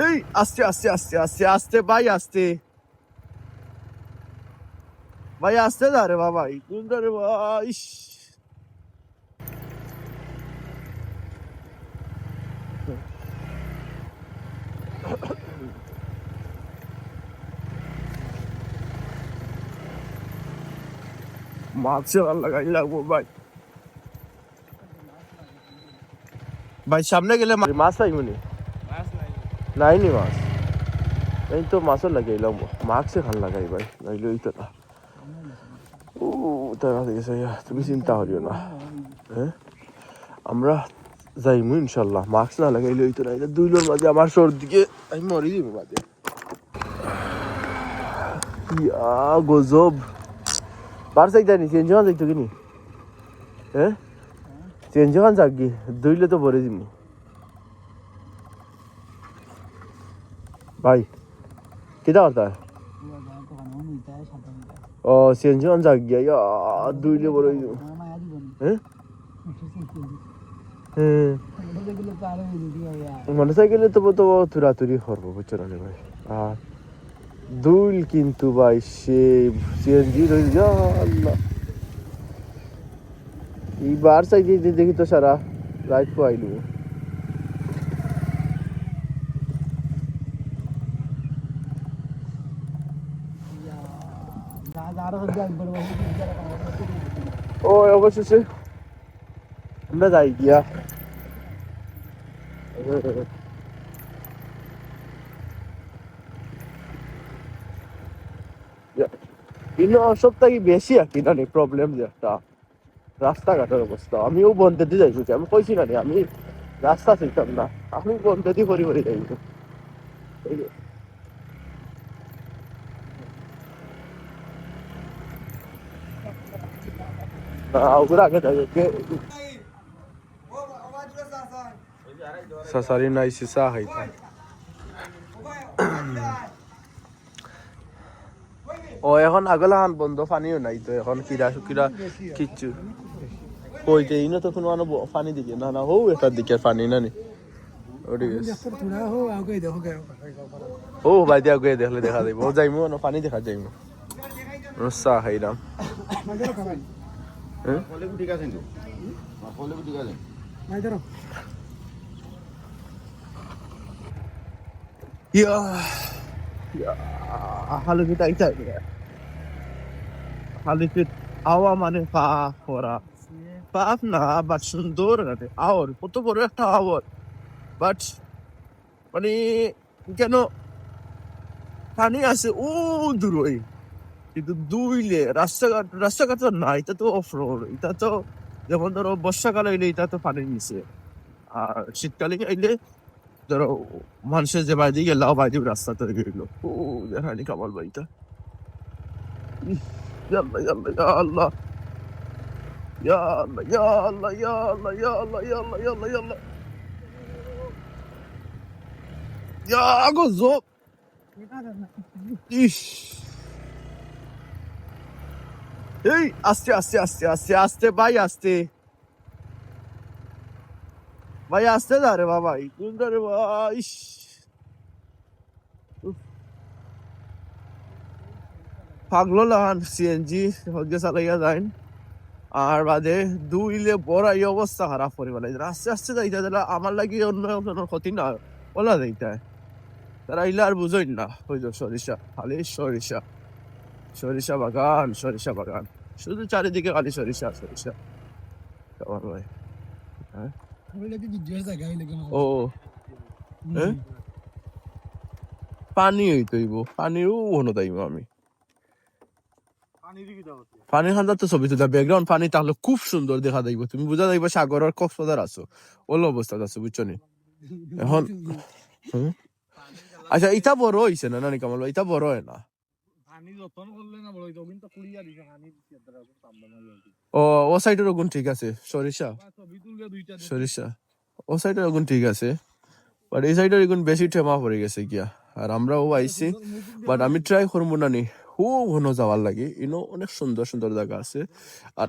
এই আস্তে আস্তে আস্তে আস্তে আস্তে ভাই আস্তে ভাই আস্তে যা রে বাবা কোন রে ভাই ইস মাছে ভালো লাগাই লাগবো ভাই ভাই সামনে গেলে মাছ পাইবনি নাইনি মাছ এই তো মাছও লাগাইলাম মাছই খান লাগাই ভাই নাইলে ওই তো না ও তারা দেখেছে তুমি চিন্তা করিও না হ্যাঁ আমরা যাইমু ইনশাল্লাহ মাস্ক না লাগাইলে ওই তো না এটা 2 লোর মাঝে আমার সর্দিকে আমি মরি দিব মাঝে ইয়া গজব বার সাইড জানি চেঞ্জ হওয়া যাইতো কিনি হ্যাঁ চেঞ্জ হওয়া যাক গি 2 লে তো ভরে দিমু ভাই কিটা করতা ও চেঞ্জ হওয়া যাক গিয়া ইয়া 2 লে ভরে দিমু হ্যাঁ হ্যাঁ মোটরসাইকেলে তো তুরাতুরি করবো বুঝছো না ভাই আর দুল কিন্তু ভাই সে সিএনজি আল্লাহ এইবার সাইডে দেখি তো সারা রাইট পো আইলু ও অবশেষে আমরা যাই গিয়া সপ্তাহে বেশি আর কি না প্রবলেম যে একটা রাস্তাঘাটের অবস্থা আমিও বন্ধে দিয়ে যাইছি আমি কইছি না আমি রাস্তা চিনতাম না আমি বন্ধে দিয়ে ভরি ভরি যাইব ওগুলো আগে যাই সাসারি নাই সিসা হাইতা ও এখন আগলাহান বন্ধ পানিও নাই তো এখন কিরা কিরা কিচ্ছু কইতে ইনো তো কোনো পানি দিকে না না হো এটার দিকে পানি না নি ও ভাই দিয়া গিয়ে দেখলে দেখা যাইব ও যাইমু না পানি দেখা যাইমু রসা খাইলাম হালুকিটা ইটা হালুকিট আওয়া মানে পা করা পাপ না বাট সুন্দর আওয়ার কত বড় একটা আওয়ার বাট মানে কেন পানি আছে ও দূরই কিন্তু দুইলে রাস্তাঘাট তো না এটা তো অফ রোড এটা তো যেমন ধরো বর্ষাকালে এলে এটা তো পানির নিচে আর শীতকালে এলে ধরো মানুষের যে বাইরে গেল বাইরে রাস্তা তৈরি হইলো ও দেখানি কামাল বাড়িটা আল্লাহ يا الله يا الله يا الله يا الله يا الله يا الله يا الله يا غزو ইস এই আস্তে আস্তে আস্তে আস্তে আস্তে ভাই আস্তে ভাই আস্তে যা রে বাবা কোন রে ভাই ইস পাগলো লাহান সিএনজি হগে চালাইয়া যায় আর বাদে দুইলে বড় এই অবস্থা খারাপ করে বলে আস্তে আস্তে যাইতা দিলা আমার লাগি অন্য ক্ষতি না বলা যাইতা তারা ইলা আর বুঝই না ওই যে সরিষা খালি সরিষা সরিষা বাগান শুধু চারিদিকে খালি সরিষা সরিষা ভাই হ্যাঁ ও হ্যাঁ পানি হইতইব পানিও হনো তাইব আমি পানির খান্দার তো ছবি তুলা ব্যাকগ্রাউন্ড পানি তাহলে খুব সুন্দর দেখা যাইব তুমি বুঝা যাইব সাগরের কক্সবাজার আছো ওল অবস্থা আছো বুঝছো নি এখন আচ্ছা ইটা বড় হইছে না নানি কামাল ইটা বড় হয় না ও ও সাইডের ওগুন ঠিক আছে সরিষা সরিষা ও সাইডের ওগুন ঠিক আছে বাট এই সাইডের এগুন বেশি ঠেমা পড়ে গেছে গিয়া আর আমরাও আইছি বাট আমি ট্রাই করবো না নি খুব ঘন যাওয়ার লাগে ইনো অনেক সুন্দর সুন্দর জায়গা আছে আর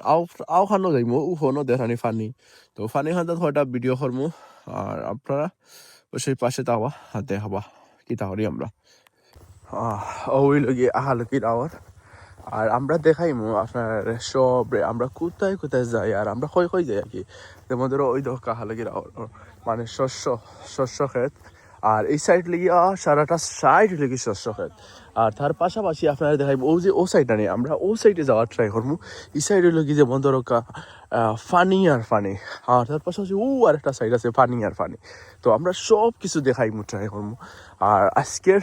আও খানো যাইমু ও হনো দেখানি ফানি তো ফানি খান হয়টা ভিডিও করবো আর আপনারা ও সেই পাশে তাওয়া আর দেখাবা কি তাহরি আমরা ওই লগে আহালকি টাওয়ার আর আমরা দেখাইমু আপনার সব আমরা কোথায় কোথায় যাই আর আমরা কই কই যাই আর কি যেমন ধরো ওই দেখো কাহালকি টাওয়ার মানে শস্য ক্ষেত আর এই সাইড লিগিয়া সারাটা সাইড লেগে শস্য ক্ষেত আর তার পাশাপাশি আপনারা দেখাইব ও যে ও সাইডটা নেই আমরা ও সাইডে যাওয়ার ট্রাই করবো এই সাইডে লগি যেমন ধরো ফানি আর ফানি আর তার পাশাপাশি ও আর একটা সাইড আছে ফানি আর ফানি তো আমরা সব কিছু দেখাইমু ট্রাই করবো আর আজকের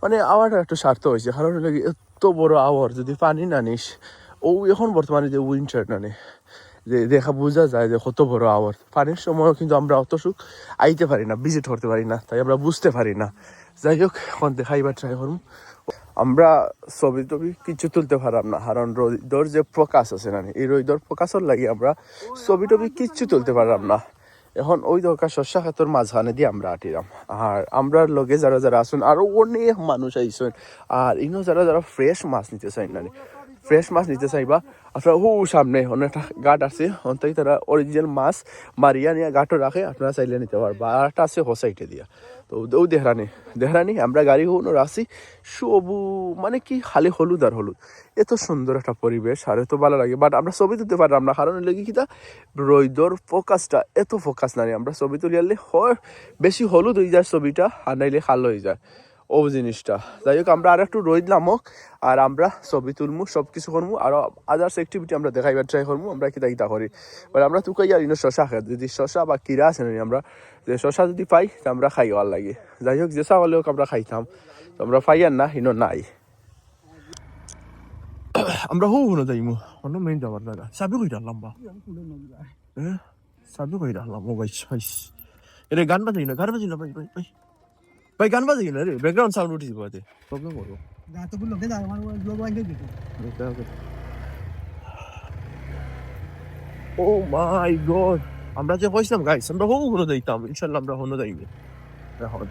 মানে আমার একটু স্বার্থ হয়েছে কারণ লাগে এত বড় আওয়ার যদি পানি না নিস ও এখন বর্তমানে যে উইন্টার না নে যে দেখা বোঝা যায় যে কত বড় আওয়ার পানির সময় কিন্তু আমরা অত সুখ আইতে পারি না ভিজিট করতে পারি না তাই আমরা বুঝতে পারি না যাই হোক এখন দেখাইবার ট্রাই করুন আমরা ছবি টবি কিছু তুলতে পারলাম না কারণ রোদর যে প্রকাশ আছে না এই রোদর প্রকাশের লাগে আমরা ছবি টবি কিচ্ছু তুলতে পারলাম না এখন ওই দরকার শস্য খাতর মাঝখানে দিয়ে আমরা আটিলাম আর আমরা লগে যারা যারা আসুন আরো অনেক মানুষ আইসেন আর ইনো যারা যারা ফ্রেশ মাছ নিতে চাই না ফ্রেশ মাছ নিতে চাইবা আপনারা সামনে অনেকটা গাট আছে অন্তাই তারা অরিজিনাল মাছ মারিয়া নিয়ে গাটও রাখে আপনারা চাইলে নিতে পারবা আর একটা আছে হোসাইটে দিয়া তো ও দেহরানি আমরা গাড়ি কোনো রাখছি সবু মানে কি খালি হলুদ আর হলুদ এত সুন্দর একটা পরিবেশ আর এত ভালো লাগে বাট আমরা ছবি তুলতে পারলাম না কারণ লেগে কিতা রোদর ফোকাসটা এত ফোকাস না আমরা ছবি তুলিয়ালে হয় বেশি হলুদ হয়ে যায় ছবিটা আর নাইলে খালো হয়ে যায় ও জিনিসটা যাই হোক আমরা আর একটু রোদ নামক আর আমরা ছবি তুলমু সব কিছু করবো আর আদার্স অ্যাক্টিভিটি আমরা দেখাইবার ট্রাই করবো আমরা কিতা করি এবার আমরা তুকাই আর ইনো শশা খাই যদি শশা বা কিরা আছে না আমরা যে শশা যদি পাই তা আমরা খাই আর লাগে যাই হোক যে চাওয়ালে হোক আমরা খাইতাম তো আমরা পাই আর না ইনো নাই আমরা হনো যাইমু অন্য মেইন যাবার জায়গা সাবি কইরা লম্বা সাবি কইরা লম্বা ভাই ছাইস এরে গান বাজাই না ভাই ভাই ভাই ভাই গান বাজাই না রে ব্যাকগ্রাউন্ড সাউন্ড উঠে যাবে এতে প্রবলেম করবো গাতগুলো লোকে যায় আমার গ্লোব আইলে দিতে ও মাই গড আমরা যে কইছিলাম গাইস আমরা হনো যাইতাম ইনশাআল্লাহ আমরা হনো যাইবে এখন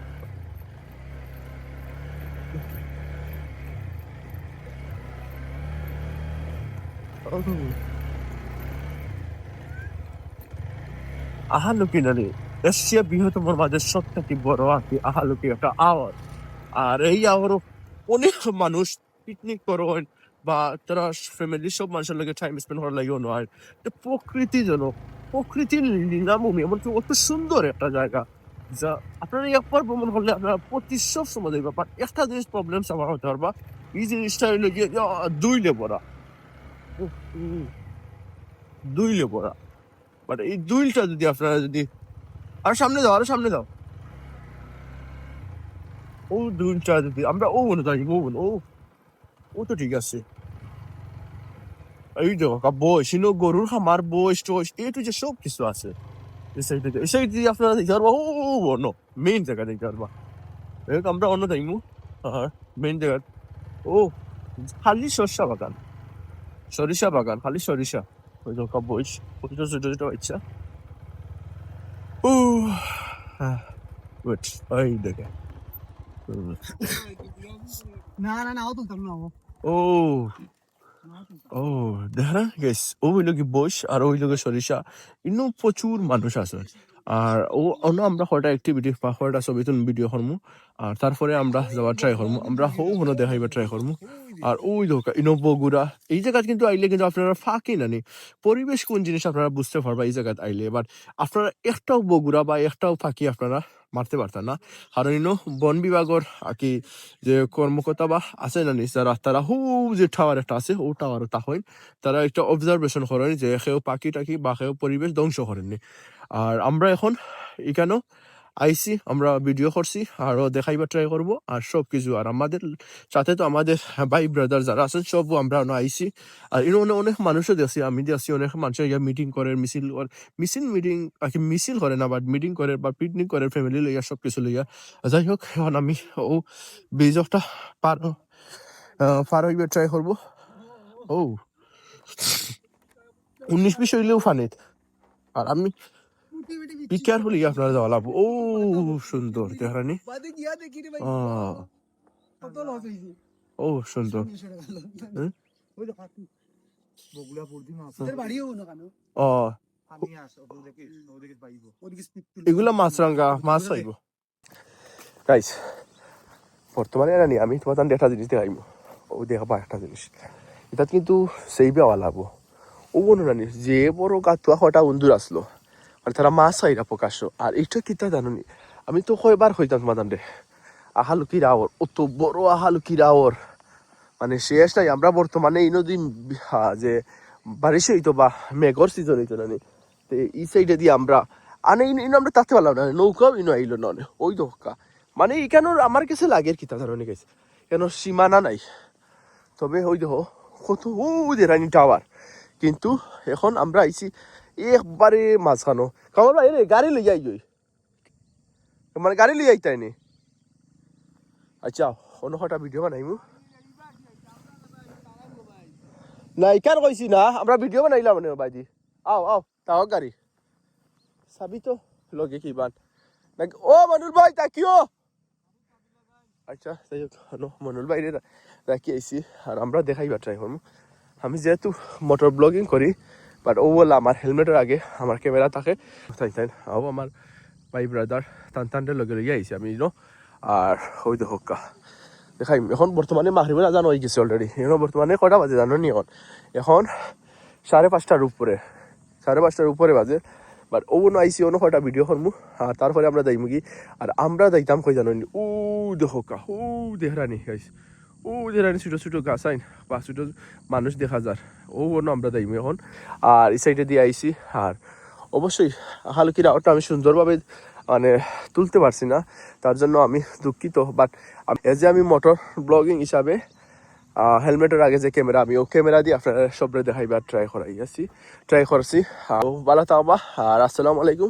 আহালুকি না রে এশিয়া বৃহত্তম মাঝে সবথেকে বড় আহালুকি একটা আওয়ার আর এই আওয়ারও অনেক মানুষ পিকনিক করেন বা তারা ফ্যামিলির সব মানুষের লগে টাইম স্পেন্ড করার লাগেও নয় এটা প্রকৃতিজনক প্রকৃতির লীলাভূমি এমনকি অত সুন্দর একটা জায়গা যা আপনারা একবার ভ্রমণ করলে আপনারা প্রতি সব সময় দেখবেন বাট একটা জিনিস প্রবলেম আমার হতে পারবা এই জিনিসটা হইলো গিয়ে দুইলে পড়া দুইলে পড়া বাট এই দুইলটা যদি আপনারা যদি আরো সামনে যাও ও দুইলটা যদি আমরা ও মনে থাকি ও তো ঠিক আছে এই দেখো বয়স গরুর খামার বয়স টয়স একটু যে সব কিছু আছে এই সাইড দিয়ে আপনারা দেখতে পারবা ও অন্য মেইন জায়গা দেখতে পারবা আমরা অন্য যাইমু আর মেইন জায়গা ও খালি সরিষা বাগান খালি সরিষা ওই দেখো বয়স ছোট ছোট ইচ্ছা ও ওয়েট ওই দেখে না ও তুলতাম না ও ও দেখা গেস ও হইল কি বস আর ওই লোকের সরিষা ইনো প্রচুর মানুষ আছে আর ও অন্য আমরা কয়টা অ্যাক্টিভিটি বা কয়টা ছবি তুন ভিডিও করমু আর তারপরে আমরা যাওয়ার ট্রাই করমু আমরা হনো দেখাইবার ট্রাই করমু আর ওই দোকা ইনো বগুড়া এই জায়গা কিন্তু আইলে কিন্তু আপনারা ফাঁকি নানি পরিবেশ কোন জিনিস আপনারা বুঝতে পারবা এই জায়গায় আইলে বাট আপনারা একটাও বগুড়া বা একটাও ফাঁকি আপনারা মারতে পারতেন না কারণ ইনো বন বিভাগের কি যে কর্মকর্তা বা আছে না যারা তারা যে টাওয়ার একটা আছে ও টাওয়ার তা হয় তারা একটা অবজারভেশন করেন যে সেও পাখি টাকি বা সেও পরিবেশ ধ্বংস করেননি আর আমরা এখন এখানেও আইসি আমরা ভিডিও করছি আরও দেখাইবার ট্রাই করবো আর সব কিছু আর আমাদের সাথে তো আমাদের ভাই ব্রাদার যারা আছেন সব আমরা আইসি আর এর অনেক মানুষও দেখছি আমি দেখছি অনেক মানুষ মিটিং করে মিছিল করে না বাট মিটিং করে বা পিকনিক করে ফ্যামিলি লইয়া সব কিছু লইয়া যাই হোক এখন আমি ও ব্রিজটা পার হইবার ট্রাই করবো ও 19-20 হইলেও ফানিত আর আমি বি কেয়ারফুলি আপনারা যাওয়া লাগবো ও সুন্দর দেখানি ও সুন্দর ও এগুলা মাছরাঙ্গা মাছ হইব গাইস বর্তমানে জানি আমি তোমার তান একটা জিনিস দেখাইব ও দেখাবা একটা জিনিস এটা কিন্তু সেই বেওয়া লাগবো ও কোনো জানি যে বড় গাতুয়া কটা উন্দুর আসলো মানে তারা মাছ চাইরা প্রকাশ্য আর এইটা কিতা জানুনি আমি তো কয়বার হইতাম তোমার তান আহালুকি রাওর অত বড় আহালুকি রাওর মানে শেষ নাই আমরা বর্তমানে এই নদী যে বারিশ হইতো বা মেঘর সিজন হইতো না তো এই সাইডে দিয়ে আমরা আনে ইনো আমরা তাতে পারলাম না নৌকাও ইনো আইলো নয় ওই দোকা মানে এখানে আমার কাছে লাগে কি তা ধরনের গেছে কেন সীমানা নাই তবে ওই দেখো কত ওই রানি টাওয়ার কিন্তু এখন আমরা আইছি একবারে মাঝখানো কামাল ভাই রে গাড়ি লই যাই মানে গাড়ি লই যাইতাই নি আচ্ছা অন্য কটা ভিডিও বানাইমু না ইকার কইছি না আমরা ভিডিও বানাইলাম মানে বাইদি আও আও তাও গাড়ি সাবি তো লগে কি বান ও মনুল ভাই তাকিও আচ্ছা তাই মনুল ভাই রে রাখি আইছি আর আমরা দেখাইবা ট্রাই করবো আমি যেহেতু মোটর ব্লগিং করি বাট ও বললো আমার হেলমেটের আগে আমার ক্যামেরা থাকে তাই তাই আও আমার ভাই ব্রাদার টানটানটা লগে লগে আইছি আমি আর ওই দেখা দেখাই এখন বর্তমানে মাহরিবের আজান হয়ে গেছে অলরেডি এখন বর্তমানে কটা বাজে জানো নি এখন 5:30 উপরে বাজে বাট ও আইসি অন্য কটা ভিডিও করমু আর তারপরে আমরা যাইমু কি আর আমরা যাইতাম কই জানো নি ও দেখা ও দেহরানি গাইস ও দেহরানি ছোটো ছোটো গাছ আইন বা ছোটো মানুষ দেখা যার ও অন্য আমরা যাইমু এখন আর এই সাইডে দিয়ে আইসি আর অবশ্যই হালকি রাওটা আমি সুন্দরভাবে মানে তুলতে পারছি না তার জন্য আমি দুঃখিত বাট এজ আমি মোটর ব্লগিং হিসাবে হেলমেটের আগে যে ক্যামেরা আমি ও ক্যামেরা দিয়ে আপনারা সবরে দেখাইবার ট্রাই করছি ভালো থাকবা আর আসসালামু আলাইকুম